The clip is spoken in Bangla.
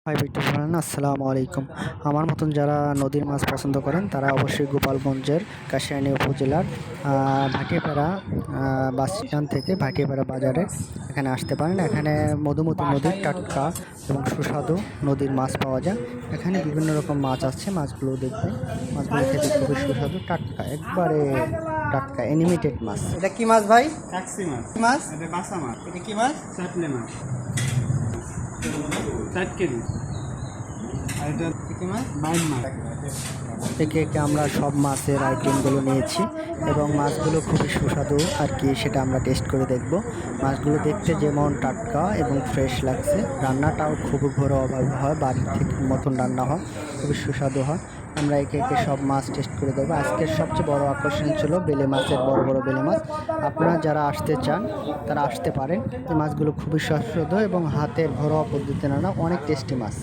হাই বিট্টু বলেন, আসসালামু আলাইকুম। আমার মতন যারা নদীর মাছ পছন্দ করেন তারা অবশ্যই গোপালগঞ্জের কাশিয়ানী উপজেলার ভাটিয়াপাড়া বাস স্ট্যান্ড থেকে ভাটিয়াপাড়া বাজারে এখানে আসতে পারেন। এখানে মধুমতি নদীর টাটকা এবং সুস্বাদু নদীর মাছ পাওয়া যায়। এখানে বিভিন্ন রকম মাছ আছে, মাছগুলো দেখবেন। মাছগুলো খেতে খুবই সুস্বাদু, টাটকা, একবারে টাটকা অ্যানিমেটেড মাছ। এটা কি মাছ ভাই? কাকসি মাছ। কি মাছ? এটা বাসা মাছ। এটা কি মাছ? চাটলে মাছ 4 কেজি। আর এটা কি মাছ? বাইন মাছ। একে একে আমরা সব মাছের আইটেমগুলো নিয়েছি এবং মাছগুলো খুবই সুস্বাদু আর কি, সেটা আমরা টেস্ট করে দেখব। মাছগুলো দেখতে যেমন টাটকা এবং ফ্রেশ লাগছে, রান্নাটাও খুব ঘরোয়াভাবে হয়, বাড়ির থেকে মতন রান্না হয়, খুবই সুস্বাদু হয়। আমরা একে একে সব মাছ টেস্ট করে দেখবো। আজকের সবচেয়ে বড় আকর্ষণ ছিল বেলে মাছের, বড় বড় বেলে মাছ। আপনারা যারা আসতে চান তারা আসতে পারেন। এই মাছগুলো খুবই সুস্বাদু এবং হাতের ঘরোয়া পদ্ধতিতে রান্না, অনেক টেস্টি মাছ।